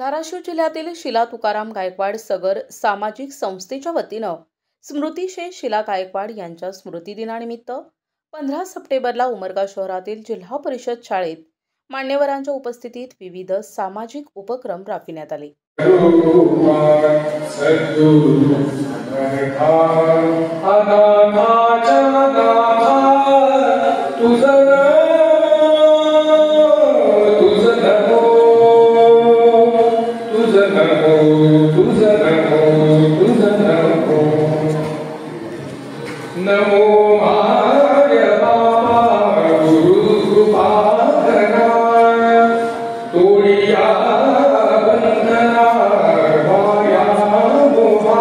धाराशिव जिल्ह्यातील शिला तुकाराम गायकवाड सगर सामाजिक संस्थेच्या वतीनं स्मृतिशेष शिला गायकवाड यांच्या स्मृतिदिनानिमित्त 15 सप्टेंबरला उमरगा शहरातील जिल्हा परिषद शाळेत मान्यवरांच्या उपस्थितीत विविध सामाजिक उपक्रम राबविण्यात आले. नमो माय बाबा गुरुकृपाधना तोडिया बंधना वाया मोहा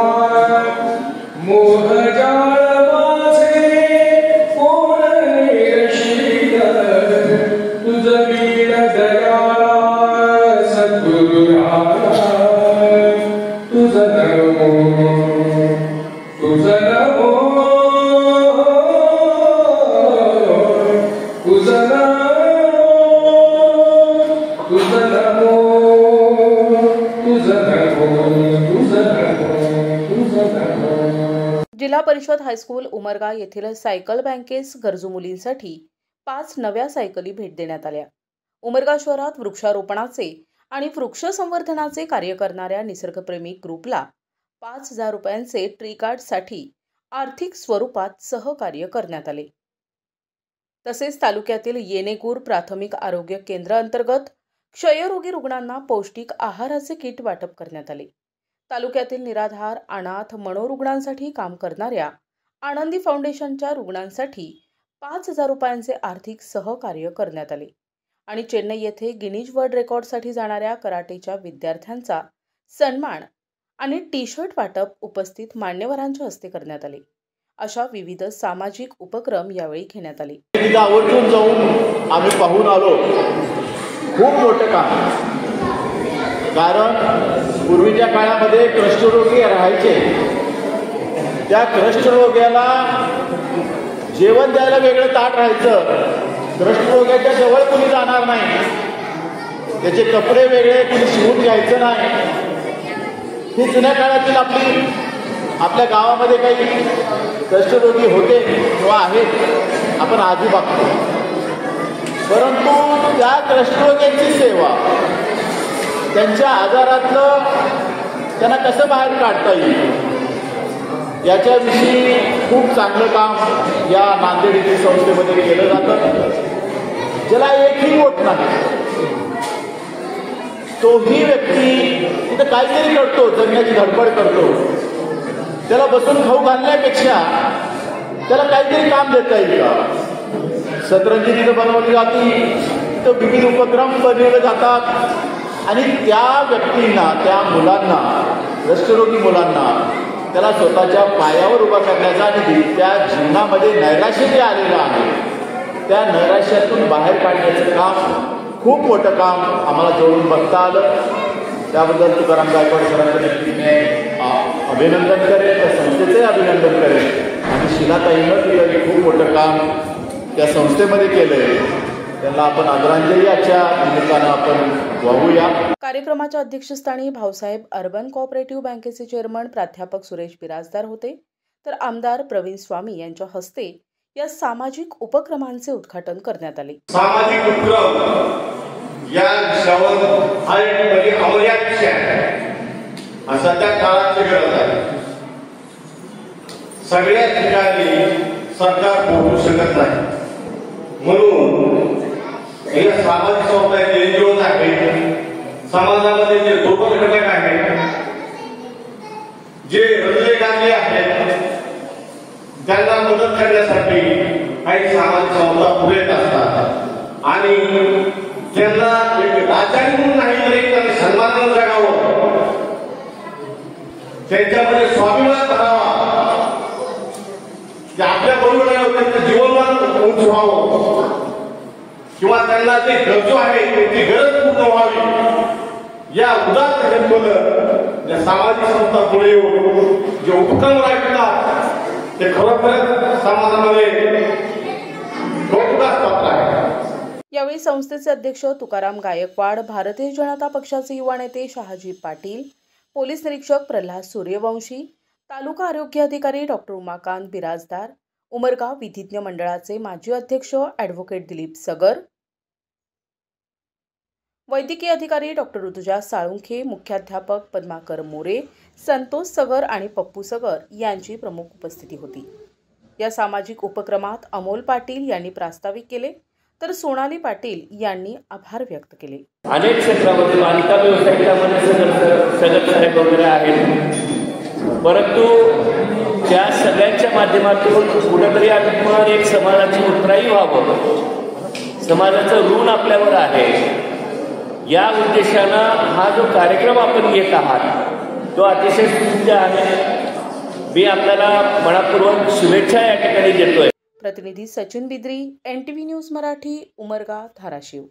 मोहजाळ माझे कोण निरशील तुझ वीर दयाळा सद्गुरुराया तुझ नमो तुझ नमो जिल्हा परिषद हायस्कूल उमरगा येथील सायकल बँकेस गरजू मुलींसाठी 5 नव्या सायकली भेट देण्यात आल्या. उमरगा शहरात वृक्षारोपणाचे आणि वृक्ष संवर्धनाचे कार्य करणाऱ्या निसर्गप्रेमी ग्रुपला 5,000 रुपयांचे ट्री कार्डसाठी आर्थिक स्वरूपात सहकार्य करण्यात आले. तसेच तालुक्यातील येनेगूर प्राथमिक आरोग्य केंद्र अंतर्गत क्षयरोगी रुग्णांना पौष्टिक आहाराचे किट वाटप करण्यात आले. तालुक्यातील निराधार अनाथ मनोरुग्णांसाठी काम करणाऱ्या आनंदी फाउंडेशनच्या रुग्णांसाठी 5,000 रुपयांचे आर्थिक सहकार्य करण्यात आले. आणि चेन्नई येथे गिनीज वर्ल्ड रेकॉर्डसाठी जाणाऱ्या कराटेच्या विद्यार्थ्यांचा सन्मान आणि टी-शर्ट वाटप उपस्थित मान्यवरांच्या हस्ते करण्यात आले. अशा विविध सामाजिक उपक्रम यावेळी घेण्यात आले. आवर्जून जाऊन आम्ही पाहून आलो. खूप मोठं काम, कारण पूर्वीच्या काळामध्ये कुष्ठरोगी राहायचे. त्या कुष्ठरोग्याला जेवण द्यायला वेगळं ताट राहायचं. कुष्ठरोग्याच्या जवळ कुणी जाणार नाही, त्याचे कपडे वेगळे कुणी शिवून घ्यायचं नाही. ही जुन्या काळातील आपल्या गावामध्ये काही कुष्ठरोगी होते किंवा आहेत, आपण आधी बघतो. परंतु त्या कुष्ठरोग्यांची सेवा, त्यांच्या आजारातलं त्यांना कसं बाहेर काढता येईल याच्याविषयी खूप चांगलं काम या नांदेड येथील संस्थेमध्ये केलं जातं. ज्याला एकही वोट नाही, तोही व्यक्ती तिथं काहीतरी करतो, जगण्याची धडपड करतो. त्याला बसून खाऊ घालण्यापेक्षा त्याला काहीतरी काम देता येईल का? सतरंजी तिथं बनवली जाते, तिथं विविध उपक्रम बनवले जातात आणि त्या व्यक्तींना, त्या मुलांना, कुष्ठरोगी मुलांना त्याला स्वतःच्या पायावर उभा करण्याचा आणि त्या जीवनामध्ये नैराश्य जे आलेलं आहे त्या नैराश्यातून बाहेर काढण्याचं काम, खूप मोठं काम आम्हाला जवळून बघता आलं. त्याबद्दल तुकाराम गायकवाड सरांच्या व्यक्तीने अभिनंदन करेल, त्या संस्थेचंही अभिनंदन करेल. आणि शिलाताईनं केलं खूप मोठं काम त्या संस्थेमध्ये केलंय. त्यांना आपण आदरांजली आजच्या निमित्तानं आपण वाहूया. कार्यक्रमाच्या अध्यक्षस्थानी भाऊसाहेब अर्बन कोऑपरेटिव्ह बँकेचे चेअरमन प्राध्यापक सुरेश बिराजदार होते, तर आमदार प्रवीण स्वामी यांच्या हस्ते या सामाजिक उपक्रमांचे उद्घाटन करण्यात आले. सामाजिक उपक्रम या विषयावर हा एक अमर्याद विषय आहे. सध्या काळाची गरज आहे. सगळ्या ठिकाणी सरकार पोहोचू शकत नाही, म्हणून या सामाजिक संस्था एनजीओज आहेत, समाजामध्ये जे दुर्बल घटक आहेत, जे हृदयघाती आहेत, त्यांना मदत करण्यासाठी काही सामाजिक संस्था पुढे येत असतात. आणि त्यांना एक राजानी म्हणून नाही तर एक सन्मानानं जगावं, त्यांच्यामध्ये स्वाभिमान धरावा, आपल्या बरोबर त्यांचं जीवनमान उंच व्हावं किंवा त्यांना जे गरजू आहे त्यांची गरज पूर्ण व्हावी या उदात्त हेतूनं या सामाजिक संस्था पुढे येऊन जे उपक्रम राबवतात ते खरोखरच समाजामध्ये कौतुकास पात्र आहे. यावेळी यावेळी संस्थेचे अध्यक्ष तुकाराम गायकवाड, भारतीय जनता पक्षाचे युवा नेते शहाजी पाटील, पोलीस निरीक्षक प्रल्हाद सूर्यवंशी, तालुका आरोग्य अधिकारी डॉक्टर उमाकांत बिराजदार, उमरगाव विधिज्ञ मंडळाचे माजी अध्यक्ष ॲडव्होकेट दिलीप सगर, वैद्यकीय अधिकारी डॉक्टर ऋतुजा साळुंखे, मुख्याध्यापक पद्माकर मोरे, संतोष सगर आणि पप्पू सगर यांची प्रमुख उपस्थिती होती. या सामाजिक उपक्रमात अमोल पाटील यांनी प्रास्ताविक केले, तर सोनाली पाटील यांनी आभार व्यक्त केले. अनेक क्षेत्रामध्ये बांधकाम व्यवसायामध्ये सगळ साहेब वगैरे आहेत, परंतु त्या सगळ्यांच्या माध्यमातून कुठेतरी आपण एक समाजाची उत्तराई व्हावं, समाजाचं ऋण आपल्यावर आहे या उद्देशानं हा जो कार्यक्रम आपण घेत आहात तो अतिशय स्तुत्य आहे. मी आपल्याला मनापूर्वक शुभेच्छा या ठिकाणी देतोय. प्रतिनिधी सचिन बिद्री, NTV न्यूज मराठी, उमरगा, धाराशिव.